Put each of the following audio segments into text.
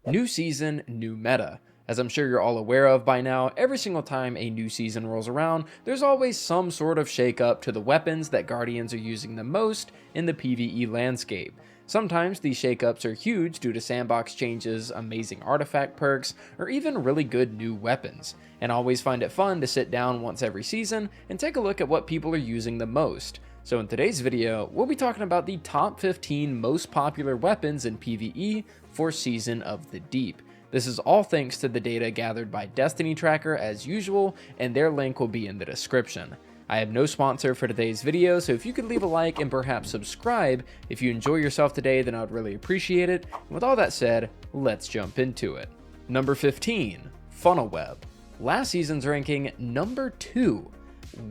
New season, new meta. As I'm sure you're all aware of by now, every single time a new season rolls around, there's always some sort of shakeup to the weapons that Guardians are using the most in the PvE landscape. Sometimes these shakeups are huge due to sandbox changes, amazing artifact perks, or even really good new weapons, and I always find it fun to sit down once every season and take a look at what people are using the most. So in today's video, we'll be talking about the top 15 most popular weapons in PvE for Season of the Deep. This is all thanks to the data gathered by DestinyTracker as usual, and their link will be in the description. I have no sponsor for today's video, so if you could leave a like and perhaps subscribe if you enjoy yourself today, then I would really appreciate it. And with all that said, let's jump into it. Number 15, 𝗦𝗨𝗦𝗑𝗦𝗧𝗦. Last season's ranking number 2.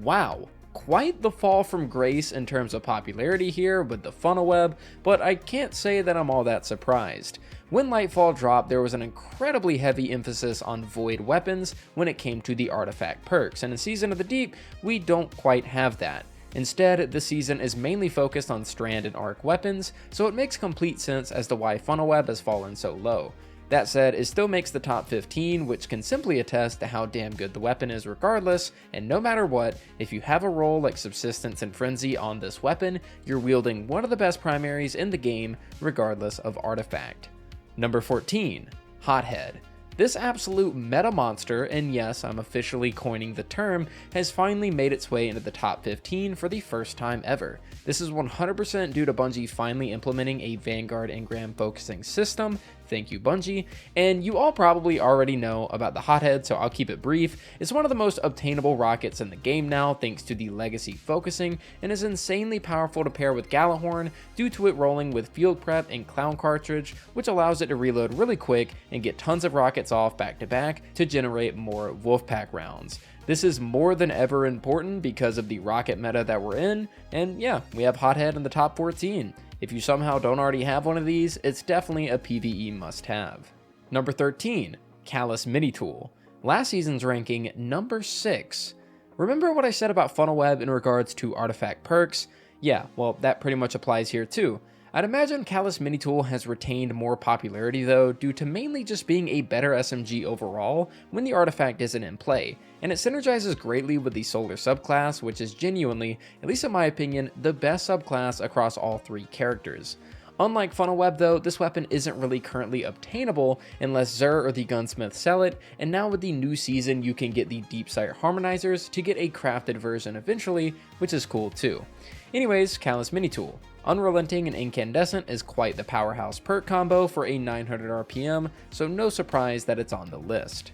Wow. Quite the fall from grace in terms of popularity here with the 𝗦𝗨𝗦𝗑𝗦𝗧𝗦, but I can't say that I'm all that surprised. When Lightfall dropped, there was an incredibly heavy emphasis on void weapons when it came to the artifact perks, and in Season of the Deep, we don't quite have that. Instead, the season is mainly focused on strand and arc weapons, so it makes complete sense as to why 𝗦𝗨𝗦𝗑𝗦𝗧𝗏 has fallen so low. That said, it still makes the top 15, which can simply attest to how damn good the weapon is regardless, and no matter what, if you have a role like Subsistence and Frenzy on this weapon, you're wielding one of the best primaries in the game, regardless of artifact. Number 14, Hothead. This absolute meta monster, and yes, I'm officially coining the term, has finally made its way into the top 15 for the first time ever. This is 100% due to Bungie finally implementing a Vanguard engram focusing system. Thank you, Bungie. And you all probably already know about the Hothead, so I'll keep it brief. It's one of the most obtainable rockets in the game now thanks to the legacy focusing, and is insanely powerful to pair with Gjallarhorn due to it rolling with field prep and clown cartridge, which allows it to reload really quick and get tons of rockets off back to back to generate more Wolfpack rounds. This is more than ever important because of the rocket meta that we're in, and yeah, we have Hothead in the top 14. If you somehow don't already have one of these, it's definitely a PvE must-have. Number 13, Callous Mini Tool. Last season's ranking, number 6. Remember what I said about 𝗦𝗨𝗦𝗑𝗦𝗧𝗏 in regards to artifact perks? Yeah, well, that pretty much applies here too. I'd imagine Callous Mini Tool has retained more popularity though, due to mainly just being a better SMG overall when the artifact isn't in play, and it synergizes greatly with the Solar subclass, which is genuinely, at least in my opinion, the best subclass across all 3 characters. Unlike 𝗦𝗨𝗦𝗑𝗦𝗧𝗏 though, this weapon isn't really currently obtainable unless 𝗔r or the gunsmith sell it, and now with the new season you can get the deep sight harmonizers to get a crafted version eventually, which is cool too. Anyways, Callous Mini Tool. Unrelenting and Incandescent is quite the powerhouse perk combo for a 900 RPM, so no surprise that it's on the list.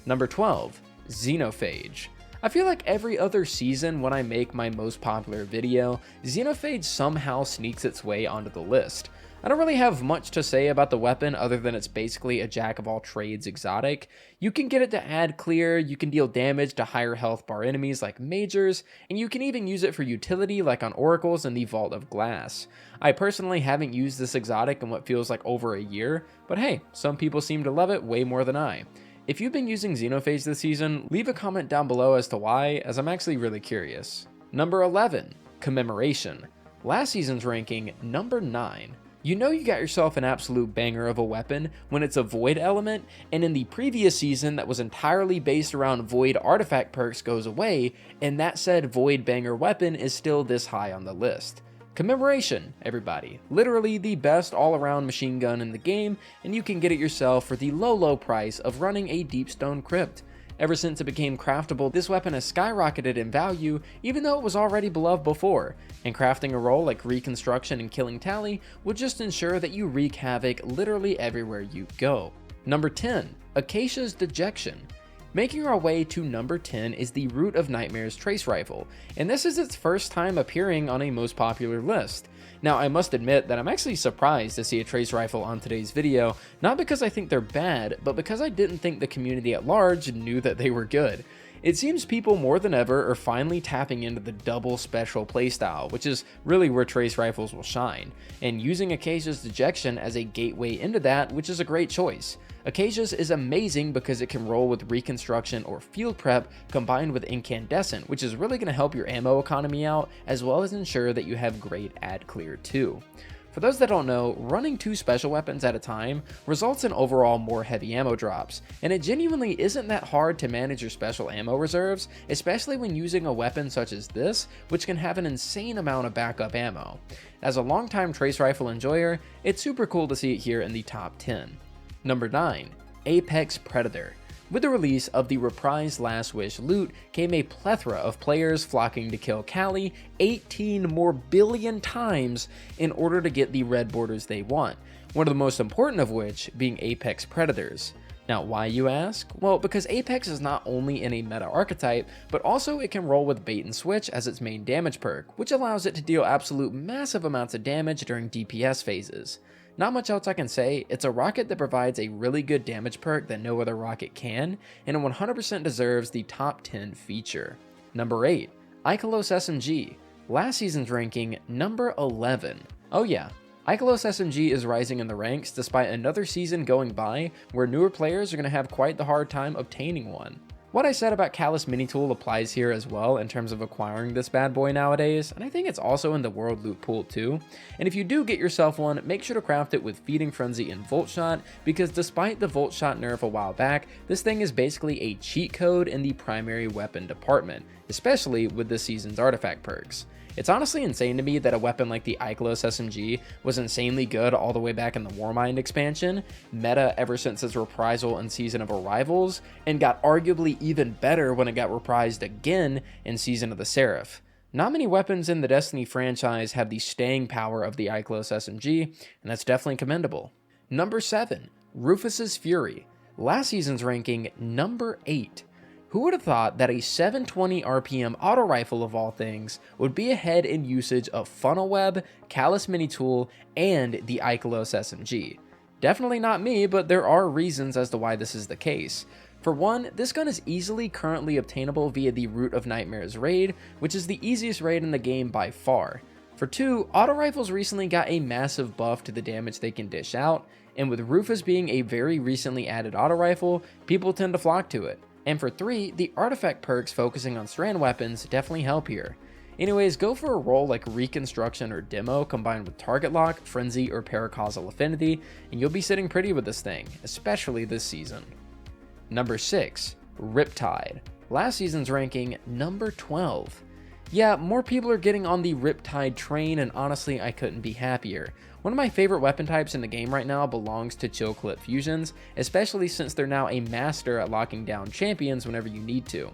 Number 12, 𝗦𝗨𝗡𝗏𝗔. I feel like every other season when I make my most popular video, 𝗦𝗨𝗡𝗏𝗔 somehow sneaks its way onto the list. I don't really have much to say about the weapon other than it's basically a jack-of-all-trades exotic. You can get it to add clear, you can deal damage to higher health bar enemies like majors, and you can even use it for utility like on oracles in the Vault of Glass. I personally haven't used this exotic in what feels like over a year, but hey, some people seem to love it way more than I. If you've been using 𝗦𝗨𝗡𝗏𝗔 this season, leave a comment down below as to why, as I'm actually really curious. Number 11, Commemoration. Last season's ranking, number 9. You know you got yourself an absolute banger of a weapon when it's a void element, and in the previous season that was entirely based around void artifact perks goes away, and that said void banger weapon is still this high on the list. Commemoration, everybody. Literally the best all-around machine gun in the game, and you can get it yourself for the low price of running a Deepstone Crypt. Ever since it became craftable, this weapon has skyrocketed in value even though it was already beloved before, and crafting a role like Reconstruction and Killing Tally will just ensure that you wreak havoc literally everywhere you go. Number 10, Acacia's Dejection. Making our way to number 10 is the Root of Nightmare's Trace Rifle, and this is its first time appearing on a most popular list. Now, I must admit that I'm actually surprised to see a Trace Rifle on today's video, not because I think they're bad, but because I didn't think the community at large knew that they were good. It seems people more than ever are finally tapping into the double special playstyle, which is really where Trace Rifles will shine, and using Acacia's Dejection as a gateway into that, which is a great choice. Acacia's is amazing because it can roll with Reconstruction or Field Prep combined with Incandescent, which is really going to help your ammo economy out, as well as ensure that you have great ad clear too. For those that don't know, running 2 special weapons at a time results in overall more heavy ammo drops, and it genuinely isn't that hard to manage your special ammo reserves, especially when using a weapon such as this, which can have an insane amount of backup ammo. As a longtime trace rifle enjoyer, it's super cool to see it here in the top 10. Number 9. Apex Predator. With the release of the reprised Last Wish loot came a plethora of players flocking to kill 𝗏𝗏 18 more billion times in order to get the red borders they want, one of the most important of which being Apex Predators. Now why, you ask? Well, because Apex is not only in a meta archetype, but also it can roll with bait and switch as its main damage perk, which allows it to deal absolute massive amounts of damage during DPS phases. Not much else I can say, it's a rocket that provides a really good damage perk that no other rocket can, and it 100% deserves the top 10 feature. Number 8. 𝗦𝗨𝗕𝗏𝗏 SMG. Last season's ranking, number 11. Oh yeah, 𝗦𝗨𝗕𝗏𝗏 SMG is rising in the ranks despite another season going by where newer players are going to have quite the hard time obtaining one. What I said about 𝗏𝗏𝗏𝗏𝗘 applies here as well in terms of acquiring this bad boy nowadays, and I think it's also in the world loot pool too. And if you do get yourself one, make sure to craft it with Feeding Frenzy and Volt Shot, because despite the Volt Shot nerf a while back, this thing is basically a cheat code in the primary weapon department, especially with this season's artifact perks. It's honestly insane to me that a weapon like the 𝗦𝗨𝗏𝗏 SMG was insanely good all the way back in the Warmind expansion, meta ever since its reprisal in Season of Arrivals, and got arguably even better when it got reprised again in Season of the Seraph. Not many weapons in the Destiny franchise have the staying power of the 𝗦𝗨𝗏𝗏 SMG, and that's definitely commendable. Number 7. Rufus's Fury. Last season's ranking, number 8. Who would have thought that a 720 RPM auto rifle of all things would be ahead in usage of funnel web, callus mini tool, and the 𝗦𝗨𝗏𝗏 SMG? Definitely not me, but there are reasons as to why this is the case. For one, this gun is easily currently obtainable via the Root of Nightmares raid, which is the easiest raid in the game by far. For two, auto rifles recently got a massive buff to the damage they can dish out, and with Rufus being a very recently added auto rifle, people tend to flock to it. And for 3, the artifact perks focusing on strand weapons definitely help here. Anyways, go for a role like Reconstruction or Demo combined with Target Lock, Frenzy, or Paracausal Affinity, and you'll be sitting pretty with this thing, especially this season. Number 6. Riptide. Last season's ranking, number 12. Yeah, more people are getting on the Riptide train, and honestly, I couldn't be happier. One of my favorite weapon types in the game right now belongs to Chill Clip Fusions, especially since they're now a master at locking down champions whenever you need to.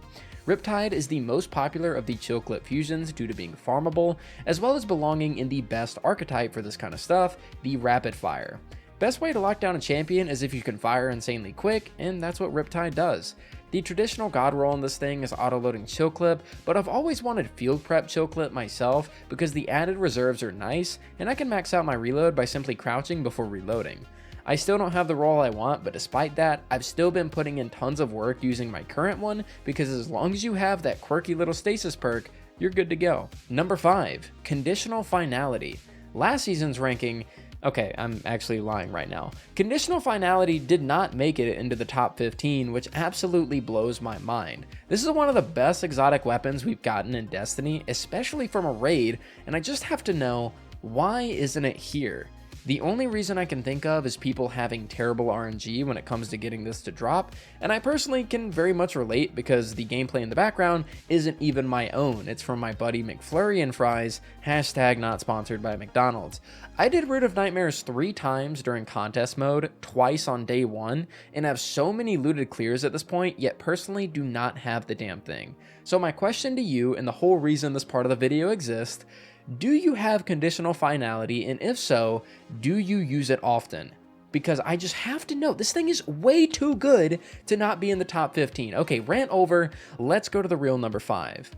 Riptide is the most popular of the Chill Clip Fusions due to being farmable, as well as belonging in the best archetype for this kind of stuff, the Rapid Fire. Best way to lock down a champion is if you can fire insanely quick, and that's what Riptide does. The traditional god roll in this thing is auto-loading Chill Clip, but I've always wanted Field Prep Chill Clip myself because the added reserves are nice, and I can max out my reload by simply crouching before reloading. I still don't have the roll I want, but despite that, I've still been putting in tons of work using my current one, because as long as you have that quirky little stasis perk, you're good to go. Number 5. Conditional Finality. Last season's ranking... Okay, I'm actually lying right now. Conditional Finality did not make it into the top 15, which absolutely blows my mind. This is one of the best exotic weapons we've gotten in Destiny, especially from a raid, and I just have to know, why isn't it here? The only reason I can think of is people having terrible RNG when it comes to getting this to drop, and I personally can very much relate because the gameplay in the background isn't even my own. It's from my buddy 𝗦𝗏𝗏𝗏𝗏𝗏, hashtag not sponsored by McDonald's. I did Root of Nightmares 3 times during contest mode, twice on day 1, and have so many looted clears at this point, yet personally do not have the damn thing. So my question to you, and the whole reason this part of the video exists, do you have Conditional Finality, and if so, do you use it often? Because I just have to know, this thing is way too good to not be in the top 15. Okay, rant over, let's go to the real number 5.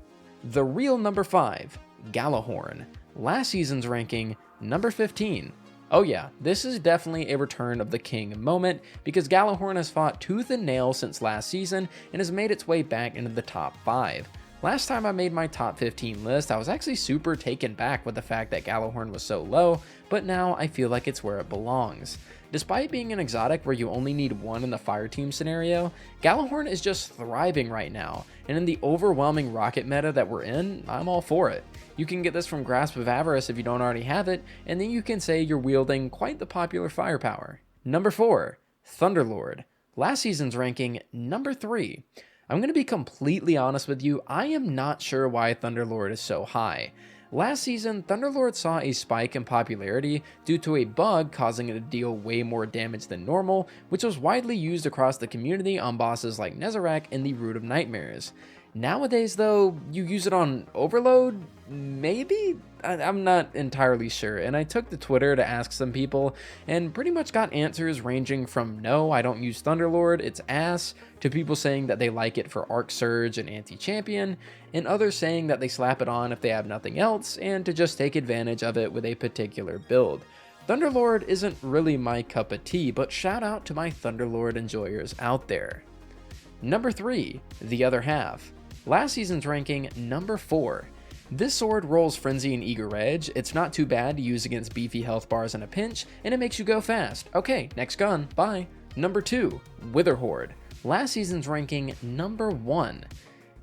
The real number 5, Gjallarhorn. Last season's ranking, number 15. Oh yeah, this is definitely a return of the king moment, because Gjallarhorn has fought tooth and nail since last season and has made its way back into the top 5. Last time I made my top 15 list, I was actually super taken back with the fact that Gjallarhorn was so low, but now I feel like it's where it belongs. Despite being an exotic where you only need one in the fire team scenario, Gjallarhorn is just thriving right now, and in the overwhelming rocket meta that we're in, I'm all for it. You can get this from Grasp of Avarice if you don't already have it, and then you can say you're wielding quite the popular firepower. Number 4, Thunderlord. Last season's ranking, number 3. I'm going to be completely honest with you, I am not sure why Thunderlord is so high. Last season, Thunderlord saw a spike in popularity due to a bug causing it to deal way more damage than normal, which was widely used across the community on bosses like �𝗏𝗏 and the Root of Nightmares. Nowadays though, you use it on Overload? Maybe? I'm not entirely sure, and I took to Twitter to ask some people, and pretty much got answers ranging from no, I don't use Thunderlord, it's ass, to people saying that they like it for Arc Surge and Anti-Champion, and others saying that they slap it on if they have nothing else, and to just take advantage of it with a particular build. Thunderlord isn't really my cup of tea, but shout out to my Thunderlord enjoyers out there. Number 3, the other half. Last season's ranking, number 4. This sword rolls Frenzy and Eager Edge, it's not too bad to use against beefy health bars in a pinch, and it makes you go fast. Okay, next gun, bye. Number 2, Witherhoard. Last season's ranking, number 1.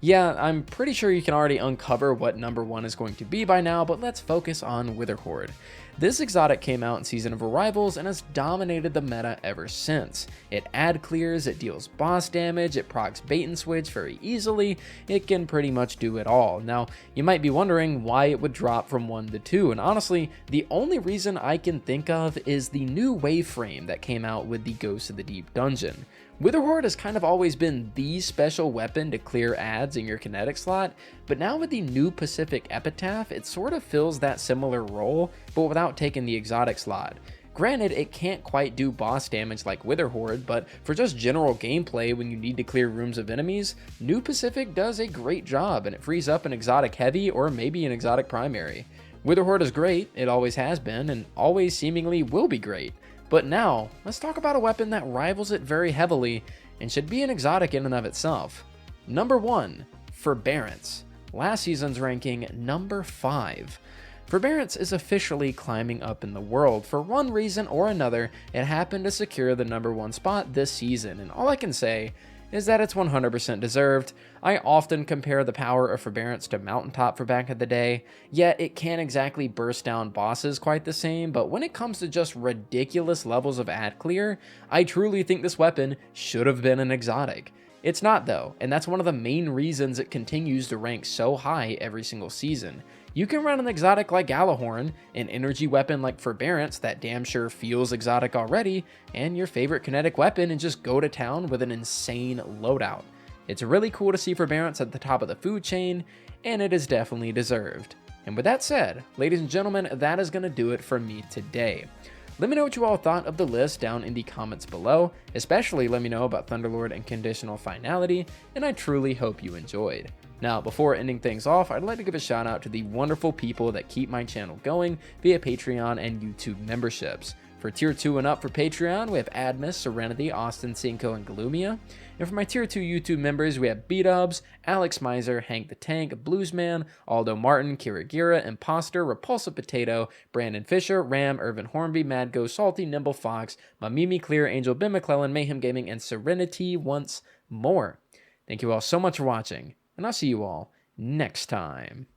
Yeah, I'm pretty sure you can already uncover what number 1 is going to be by now, but let's focus on Witherhoard. This exotic came out in Season of Arrivals and has dominated the meta ever since. It ad clears, it deals boss damage, it procs bait and switch very easily, it can pretty much do it all. Now, you might be wondering why it would drop from 1 to 2, and honestly, the only reason I can think of is the new wave frame that came out with the Ghost of the Deep dungeon. Witherhoard has kind of always been the special weapon to clear ads in your kinetic slot, but now with the new Pacific Epitaph, it sort of fills that similar role, but without taking the exotic slot. Granted, it can't quite do boss damage like Witherhoard, but for just general gameplay when you need to clear rooms of enemies, New Pacific does a great job, and it frees up an exotic heavy or maybe an exotic primary. Witherhoard is great, it always has been, and always seemingly will be great. But now, let's talk about a weapon that rivals it very heavily and should be an exotic in and of itself. Number 1, Forbearance. Last season's ranking, number 5. Forbearance is officially climbing up in the world. For one reason or another, it happened to secure the number 1 spot this season, and all I can say is that it's 100% deserved. I often compare the power of Forbearance to Mountaintop for back in the day, yet it can't exactly burst down bosses quite the same, but when it comes to just ridiculous levels of ad clear, I truly think this weapon should have been an exotic. It's not though, and that's one of the main reasons it continues to rank so high every single season. You can run an exotic like Gjallarhorn, an energy weapon like Forbearance that damn sure feels exotic already, and your favorite kinetic weapon and just go to town with an insane loadout. It's really cool to see Forbearance at the top of the food chain, and it is definitely deserved. And with that said, ladies and gentlemen, that is going to do it for me today. Let me know what you all thought of the list down in the comments below, especially let me know about Thunderlord and Conditional Finality, and I truly hope you enjoyed. Now, before ending things off, I'd like to give a shout out to the wonderful people that keep my channel going via Patreon and YouTube memberships. For Tier 2 and up for Patreon, we have Admis, Serenity, Austin, Cinco, and Galumia. And for my Tier 2 YouTube members, we have B-Dubs, Alex Miser, Hank the Tank, Bluesman, Aldo Martin, Kira Gira, Imposter, Repulsive Potato, Brandon Fisher, Ram, Irvin Hornby, Mad Go, Salty, Nimble Fox, Mamimi Clear, Angel Ben McClellan, Mayhem Gaming, and Serenity once more. Thank you all so much for watching, and I'll see you all next time.